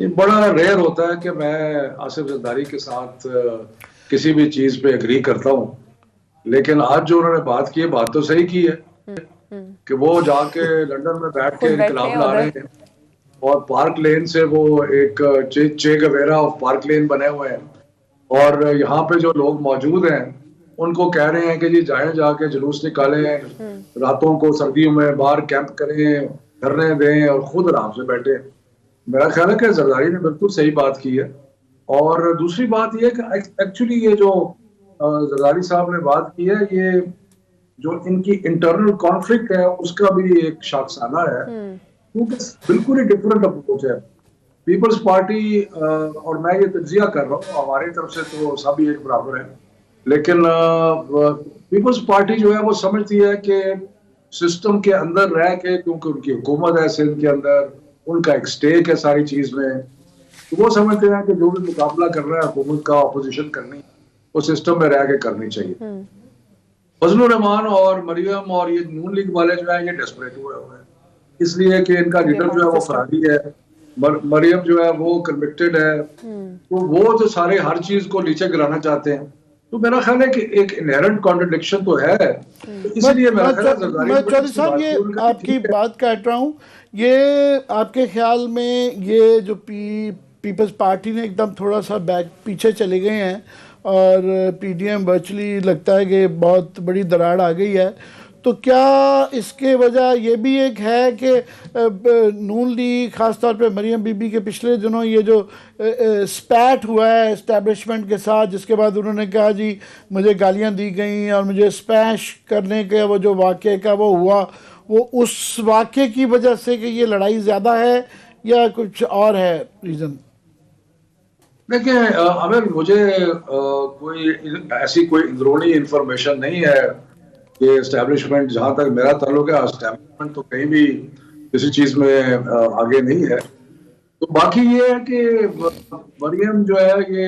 ये बड़ा रेयर होता है कि मैं आसिफ जरदारी के साथ किसी भी चीज पे एग्री करता हूँ। लेकिन आज जो उन्होंने बात की है, बात तो सही की है हम्म। कि वो जाके लंदन में बैठ के खुद बैठे हैं इनकलाब ला रहे उधर। हैं। और पार्क लेन से वो एक चे गवेरा ऑफ पार्क लेन बने हुए हैं। और यहाँ पे जो लोग मौजूद हैं उनको कह रहे हैं कि जी जाएं, जाके जुलूस निकालें, हम्म। रातों को सर्दियों में बाहर कैंप करें, धरने दें और खुद आराम से बैठे। मेरा ख्याल है कि जरदारी ने बिल्कुल सही बात की है। और दूसरी बात यह है कि एक्चुअली ये जो जरदारी साहब ने बात की है, ये जो इनकी इंटरनल कॉन्फ्लिक्ट है उसका भी एक शाखसाना है। हम्म। क्योंकि बिल्कुल ही डिफरेंट अप्रोच है। पीपल्स पार्टी, और मैं ये तज्जिया कर रहा हूँ, हमारी तरफ से तो सभी एक बराबर है। लेकिन पीपल्स पार्टी जो है वो समझती है कि सिस्टम के अंदर रह के, क्योंकि उनकी हुकूमत है सिंध के अंदर, उनका एक स्टेक है सारी चीज में, तो वो समझते हैं कि जो भी मुकाबला कर रहा है हुकूमत का, ऑपोजिशन करनी, वो सिस्टम में रह के करनी चाहिए। हम्म। फजलुर रहमान और मरियम और ये नून लीग वाले जो है ये डेस्परेट हुए हुए हैं, इसलिए कि इनका टू गेट लीडर ऑन जो द है वो सिस्टम। फरारी है। मरियम जो है वो कन्विक्टेड है। हम्म। तो वो जो सारे हर चीज को नीचे गिराना चाहते हैं। तो मेरा ख्याल है कि एक इनहेरेंट कॉन्ट्रडिक्शन तो है। तो हम्म। इसलिए मेरा ख्याल है जरदारी मैं ने बड़ी चौधरी अच्छी साहब बात ये की, उन्होंने कहा आपकी ठीक है। बात काट रहा हूँ। ये आपके ख्याल में ये जो पीपल्स पार्टी ने एकदम थोड़ा सा बैक पीछे चले गए हैं और पीडीएम वर्चुअली लगता है कि बहुत बड़ी दरार आ गई है, तो क्या इसके वजह ये भी एक है कि नून लीग खासतौर पे मरियम बीबी के पिछले दिनों ये जो स्पैट हुआ है एस्टेब्लिशमेंट के साथ, जिसके बाद उन्होंने कहा जी मुझे गालियां दी गई और मुझे स्पैश करने के वो जो वाक़े का वो हुआ, वो उस वाक़े की वजह से कि ये लड़ाई ज़्यादा है या कुछ और है रीज़न? देखिए अगर मुझे कोई ऐसी कोई अंदरूनी इंफॉर्मेशन नहीं है कि एस्टेब्लिशमेंट, जहां तक मेरा ताल्लुक है एस्टेब्लिशमेंट तो कहीं भी किसी चीज में आगे नहीं है। तो बाकी ये है कि मरियम जो है ये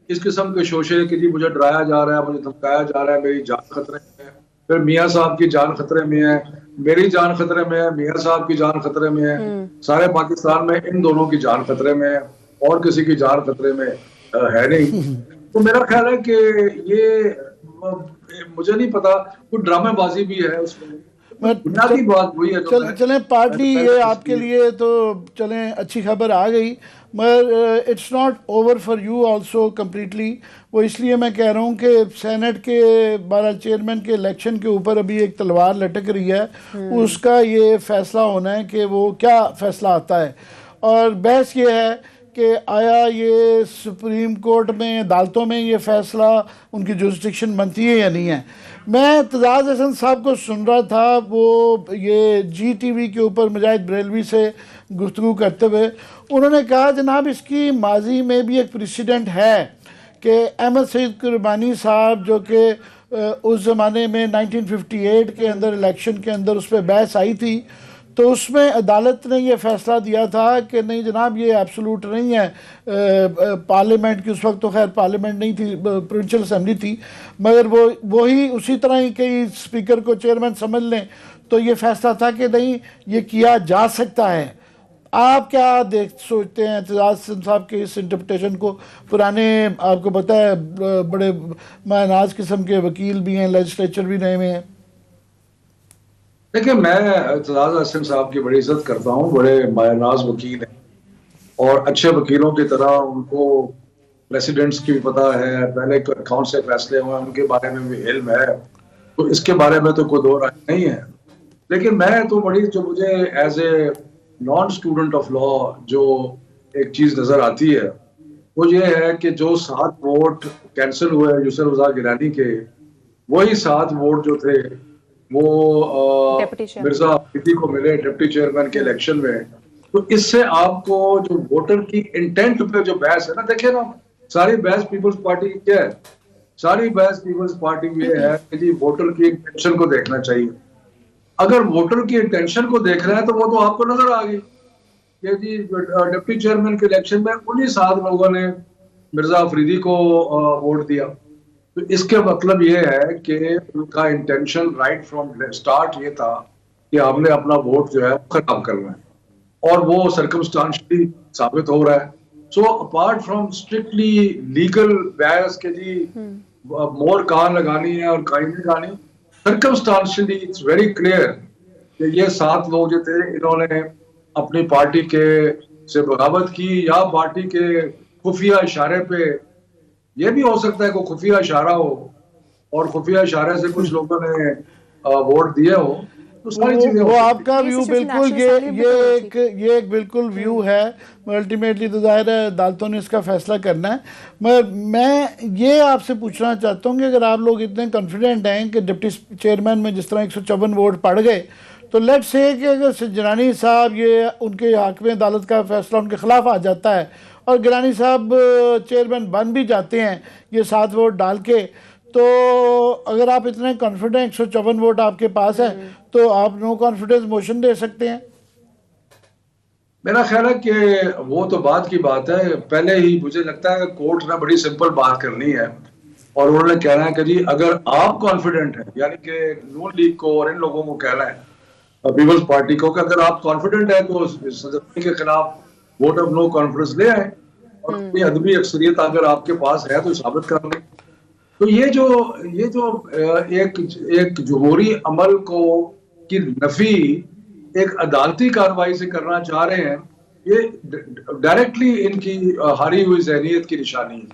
इस किस्म के शोशे कि जी मुझे डराया जा रहा है, मुझे धमकाया जा रहा है, मेरी जान खतरे में है, फिर मियाँ साहब की जान खतरे में है, मेरी जान खतरे में है, मियाँ साहब की जान खतरे में है, हम्म। सारे पाकिस्तान में इन दोनों की जान खतरे में है, और किसी की जान खतरे में है नहीं। तो मेरा ख्याल है कि ये मुझे नहीं पता, कुछ ड्रामेबाजी भी है उसमें। मैं बुनियादी बात वही है जो चलें पार्टली मैं ये पहले आपके लिए तो चलें अच्छी खबर आ गई, मगर it's not over for you also completely. वो इसलिए मैं कह रहा हूँ कि सेनेट के 12 चेयरमैन के इलेक्शन के ऊपर अभी एक तलवार लटक रही है, उसका ये फैसला होना है कि वो क्या फैसला आता है। और बहस ये है कि आया ये सुप्रीम कोर्ट में अदालतों में ये फैसला उनकी जुरिस्डिक्शन बनती है या नहीं है। मैं तजाज़ हसन साहब को सुन रहा था, वो ये GTV के ऊपर मुजाहिद बरेलवी से गुफ्तगू करते हुए उन्होंने कहा जनाब इसकी माजी में भी एक प्रेसिडेंट है कि अहमद सईद कुरबानी साहब जो कि उस ज़माने में 1958 के अंदर इलेक्शन के अंदर उस पर बहस आई थी, तो उसमें अदालत ने ये फैसला दिया था कि नहीं जनाब ये एब्सोलूट नहीं है। पार्लियामेंट की उस वक्त तो खैर पार्लियामेंट नहीं थी, प्रोविंशियल असेंबली थी, मगर वही उसी तरह ही कई स्पीकर को चेयरमैन समझ लें, तो ये फैसला था कि नहीं ये किया जा सकता है। आप क्या सोचते हैं एतजाज साहब के इस इंटरप्रिटेशन को? पुराने आपको पता है बड़े मायनाज किस्म के वकील भी हैं, लेजिस्लेचर भी नए में हैं। देखिए मैं एतजाज हसन साहब की बड़ी इज्जत करता हूँ, बड़े मायनाज वकील हैं, और अच्छे वकीलों की तरह उनको प्रेसिडेंट्स की भी पता है, पहले कौन से फैसले हुए उनके बारे में भी इल्म है। तो इसके बारे में तो कोई दो राय नहीं है। लेकिन मैं तो बड़ी, जो मुझे as a non student of law जो एक चीज नजर आती है वो ये है कि जो 7 वोट कैंसिल हुए यूसुफ रज़ा गिलानी के, वही 7 वोट जो थे वो डेप्यूटी चेयरमैन। मिर्जा अफरीदी को मिले डिप्टी चेयरमैन के इलेक्शन में। तो इससे आपको जो वोटर की इंटेंट पे जो बहस है ना, देखिए ना, सारी बहस पीपल्स पार्टी की क्या है? सारी बहस पीपल्स पार्टी में ये है कि जी वोटर की इंटेंशन को देखना चाहिए। अगर वोटर की इंटेंशन को देख रहे हैं तो वो तो आपको नजर आ गई कि जी डिप्टी चेयरमैन के इलेक्शन में उन्हीं 7 लोगों ने मिर्जा अफरीदी को वोट दिया। तो इसके मतलब ये है कि उनका इंटेंशन राइट फ्रॉम स्टार्ट ये था कि हमने अपना वोट जो है खराब करना है। और वो सर्कमस्टांशियली साबित हो रहा है। So apart from strictly legal बहस के जी मोर कहाँ लगानी है और कहीं नहीं लगानी, सर्कमस्टांशियली इट्स वेरी क्लियर कि ये 7 लोग जो थे इन्होंने अपनी पार्टी के से बगावत की, या पार्टी के खुफिया इशारे पे, ये भी हो सकता है कोई खुफिया इशारा हो और खुफिया इशारे से कुछ लोगों ने वोट दिए हो, तो सारी चीजें हो वो सकती आपका ये व्यू सिर्फ बिल्कुल national assembly भी तो होती ये एक बिल्कुल व्यू है। अल्टीमेटली तो जाहिर है अदालतों ने इसका फैसला करना है। मगर मैं ये आपसे पूछना चाहता हूँ कि अगर आप लोग इतने कॉन्फिडेंट हैं कि डिप्टी चेयरमैन में जिस तरह 154 वोट पड़ गए, तो लेट्स से कि अगर गिलानी साहब ये उनके हक में अदालत का फैसला उनके खिलाफ आ जाता है और गिलानी साहब चेयरमैन बन भी जाते हैं ये 7 वोट डाल के, तो अगर आप इतने कॉन्फिडेंट 154 वोट आपके पास है तो आप नो कॉन्फिडेंस मोशन दे सकते हैं। मेरा ख्याल है कि वो तो बात की बात है। पहले ही मुझे लगता है कोर्ट ने बड़ी सिंपल बात करनी है और उन्होंने कहना है कि जी अगर आप कॉन्फिडेंट हैं, यानी कि नून लीग को और इन लोगों को कहना है, पीपल्स पार्टी को, कि अगर आप कॉन्फिडेंट है तो सदस्य के खिलाफ वोट ऑफ नो कॉन्फिडेंस ले आए और अपनी अदबी अक्सरियत अगर आपके पास है तो साबित कर लें। तो ये जो एक जमहूरी अमल को की नफी एक अदालती कार्रवाई से करना चाह रहे हैं, ये डायरेक्टली इनकी हारी हुई ज़हनियत की निशानी है।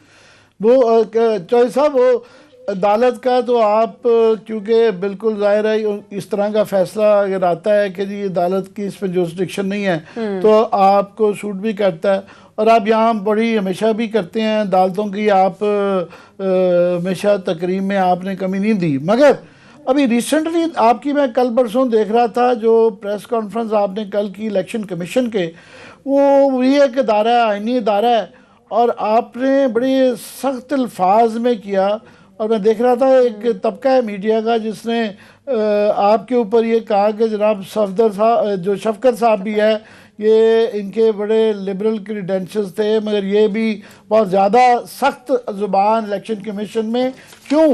वो चौधरी साहब, वो अदालत का तो आप क्योंकि बिल्कुल जाहिर है इस तरह का फैसला अगर आता है कि जी अदालत की इस पर जुरिस्डिक्शन नहीं है तो आपको सूट भी करता है और आप यहाँ बड़ी हमेशा भी करते हैं अदालतों की, आप हमेशा तकरीम में आपने कमी नहीं दी। मगर अभी रिसेंटली आपकी मैं कल परसों देख रहा था जो प्रेस कॉन्फ्रेंस आपने कल की इलेक्शन कमीशन के, वो भी एक अदारा है, आइनी अदारा है, और आपने बड़े सख्त अल्फाज में किया। और मैं देख रहा था एक तबका है मीडिया का जिसने आपके ऊपर ये कहा कि जनाब सफदर साहब, जो शफकत साहब भी है, ये इनके बड़े लिबरल क्रीडेंशियल्स थे मगर ये भी बहुत ज़्यादा सख्त ज़ुबान इलेक्शन कमीशन में, क्यों?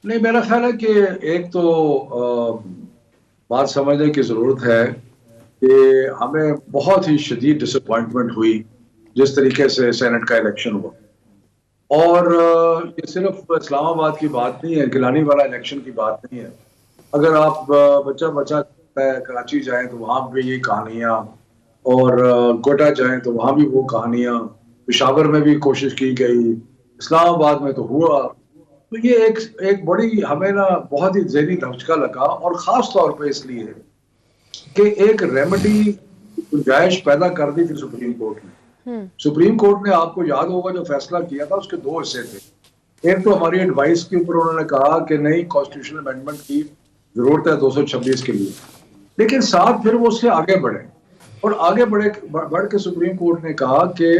नहीं, मेरा ख्याल है कि एक तो बात समझने की ज़रूरत है कि हमें बहुत ही शदीद डिसअपॉइंटमेंट हुई जिस तरीके से सेनेट का इलेक्शन हुआ। और ये सिर्फ इस्लामाबाद की बात नहीं है, गिलानी वाला इलेक्शन की बात नहीं है। अगर आप बच्चा कराची जाएं तो वहाँ भी ये कहानियाँ, और कोटा जाएं तो वहाँ भी वो कहानियाँ, पेशावर में भी कोशिश की गई, इस्लामाबाद में तो हुआ। तो ये एक बड़ी हमें ना बहुत ही ज़हनी धचका लगा, और ख़ास तौर पे इसलिए कि एक रेमेडी गुंजाइश पैदा कर दी थी सुप्रीम कोर्ट ने। सुप्रीम कोर्ट ने, आपको याद होगा, जो फैसला किया था उसके 2 हिस्से थे। एक तो हमारी एडवाइस के ऊपर उन्होंने कहा कि नहीं, कॉन्स्टिट्यूशनल अमेंडमेंट की जरूरत है 226 के लिए, लेकिन साथ फिर वो उससे आगे बढ़े, और आगे बढ़ के सुप्रीम कोर्ट ने कहा कि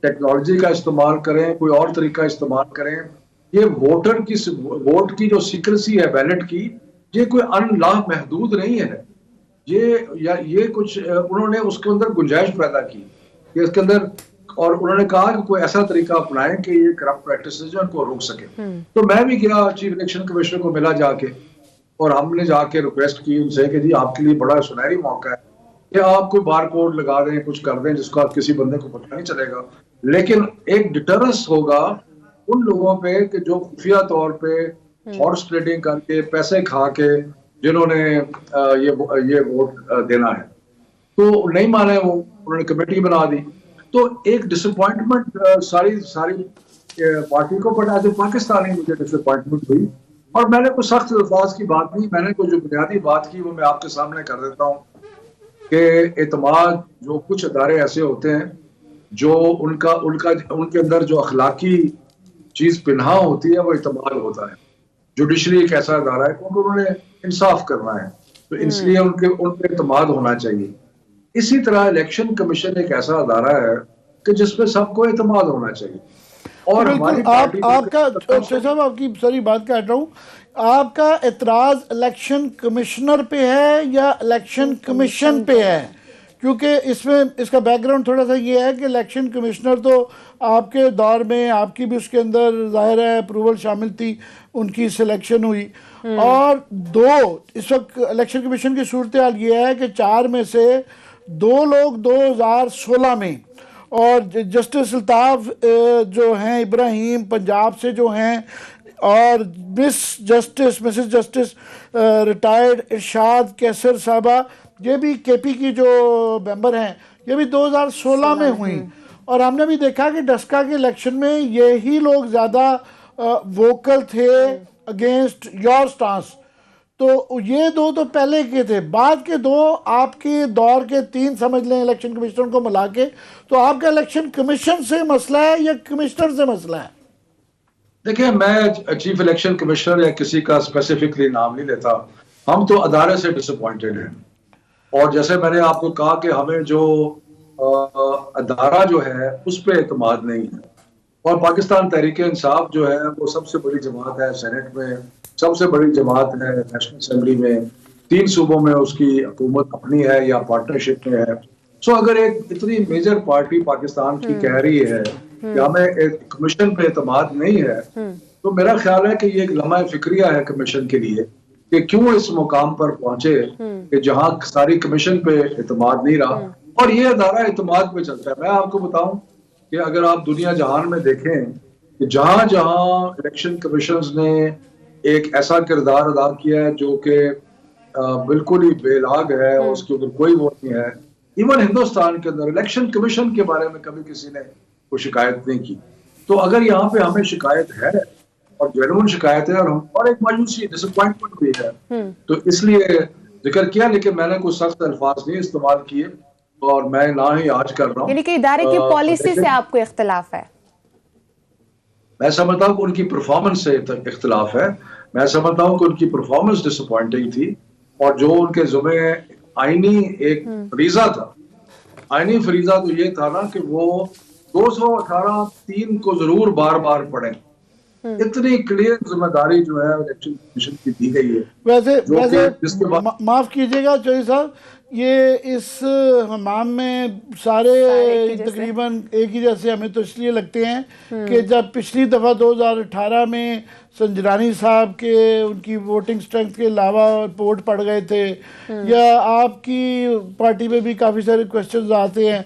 टेक्नोलॉजी का इस्तेमाल करें, कोई और तरीका इस्तेमाल करें। ये वोट की जो सीक्रेसी है बैलेट की, ये कोई अनलाह महदूद नहीं है। ये कुछ उन्होंने उसके अंदर गुंजाइश पैदा की कि इसके अंदर, और उन्होंने कहा कि कोई ऐसा तरीका अपनाएं कि ये करप्ट प्रैक्टिसेस जो उनको रोक सके। तो मैं भी गया, चीफ इलेक्शन कमिश्नर को मिला जाके, और हमने जाके रिक्वेस्ट की उनसे कि जी आपके लिए बड़ा सुनहरी मौका है कि आप कोई बार कोड लगा दें, कुछ कर दें जिसका किसी बंदे को पता नहीं चलेगा, लेकिन एक डिटरेंस होगा उन लोगों पे कि जो खुफिया तौर पे हॉर्स ट्रेडिंग करके पैसे खा के जिन्होंने ये वोट देना है, तो नहीं माने वो, उन्होंने कमेटी बना दी। तो एक डिसअपॉइंटमेंट सारी पार्टी को पड़ा, जो पाकिस्तानी मुझे डिसअपॉइंटमेंट हुई। और मैंने कोई सख्त अल्फाज की बात नहीं, मैंने कोई जो बुनियादी बात की वो मैं आपके सामने कर देता हूँ कि एतमाद, जो कुछ अदारे ऐसे होते हैं जो उनके अंदर जो अखलाकी चीज पिन्हा होती है वो एतमाद होता है। जुडिशरी एक ऐसा अदारा है क्योंकि उन्होंने इंसाफ करना है, तो इसलिए उनके एतमाद होना चाहिए। इसी तरह इलेक्शन कमीशन एक ऐसा अदारा है कि जिसपे सबको एतमाद होना चाहिए। और हमारी आपका साहब, आपकी सारी बात काट रहा हूँ, आपका एतराज इलेक्शन कमिश्नर पे है या इलेक्शन कमीशन पे है? क्योंकि इसमें इसका बैकग्राउंड थोड़ा सा ये है कि इलेक्शन कमिश्नर तो आपके दौर में आपकी भी उसके अंदर जाहिर है अप्रूवल शामिल थी, उनकी सिलेक्शन हुई। और दो इस वक्त इलेक्शन कमीशन की सूरत हाल ये है कि 4 में से 2 लोग 2016 में, और जस्टिस अल्ताफ़ जो हैं इब्राहिम पंजाब से जो हैं, और मिसेस जस्टिस रिटायर्ड इरशाद कैसर साहबा, ये भी केपी की जो मेंबर हैं, ये भी 2016 में हुई। और हमने भी देखा कि डस्का के इलेक्शन में यही लोग ज़्यादा वोकल थे अगेंस्ट योर स्टांस। तो ये 2 तो पहले के थे, बाद के 2 आपके दौर के 3 समझ लें इलेक्शन कमिश्नर को मिला के। तो आपका इलेक्शन कमीशन से मसला है या कमिश्नर से मसला है? देखिए, मैं चीफ इलेक्शन कमिश्नर या किसी का स्पेसिफिकली नाम नहीं लेता, हम तो अदारे से डिसअपॉइंटेड हैं। और जैसे मैंने आपको कहा कि हमें जो अदारा जो है उस पर एतमाद नहीं है। और पाकिस्तान तहरीक इंसाफ जो है वो सबसे बड़ी जमात है सेनेट में, सबसे बड़ी जमात है नेशनल असेंबली में, 3 सूबों में उसकी हुकूमत अपनी है या पार्टनरशिप में है। सो अगर एक इतनी मेजर पार्टी पाकिस्तान की कह रही है कि हमें एक कमीशन पे एतमाद नहीं है, तो मेरा ख्याल है कि ये एक लम्हा फिक्रिया है कमीशन के लिए कि क्यों इस मुकाम पर पहुंचे कि जहां सारी कमीशन पे एतमाद नहीं रहा। और ये अदारा एतमाद पे चलता है। मैं आपको बताऊं कि अगर आप दुनिया जहान में देखें कि जहां जहां इलेक्शन कमीशन ने एक ऐसा किरदार अदा किया है जो कि बिल्कुल ही बेलाग है और उसके ऊपर कोई वो नहीं है, इवन हिंदुस्तान के अंदर इलेक्शन कमीशन के बारे में कभी किसी ने कोई शिकायत नहीं की। तो अगर यहाँ पे हमें शिकायत है और जेन्युइन शिकायत है और एक मायूसी डिसअपॉइंटमेंट भी है, तो इसलिए जिक्र किया, लेकिन मैंने कुछ सख्त अल्फाज नहीं इस्तेमाल किए और मैं ना ही आज कर रहा हूँ। यानी कि इदारे की पॉलिसी से आपको इख्तिलाफ है? मैं समझता हूँ कि उनकी परफॉर्मेंस से इख्तिलाफ है। मैं समझता हूँ कि उनकी परफॉर्मेंस डिसअपॉइंटिंग थी और जो उनके जुमे आईनी एक फरीजा था, आईनी फरीजा तो ये था ना कि वो 218(3) को जरूर बार बार पढ़ें। इतनी क्लियर जिम्मेदारी जो है इलेक्शन कमीशन की दी गई है। वैसे माफ कीजिएगा चौधरी साहब, ये इस हमाम में सारे तकरीबन एक ही जैसे हमें तो इसलिए लगते हैं कि जब पिछली दफ़ा 2018 में संजरानी साहब के उनकी वोटिंग स्ट्रेंथ के अलावा वोट पड़ गए थे, या आपकी पार्टी में भी काफ़ी सारे क्वेश्चंस आते हैं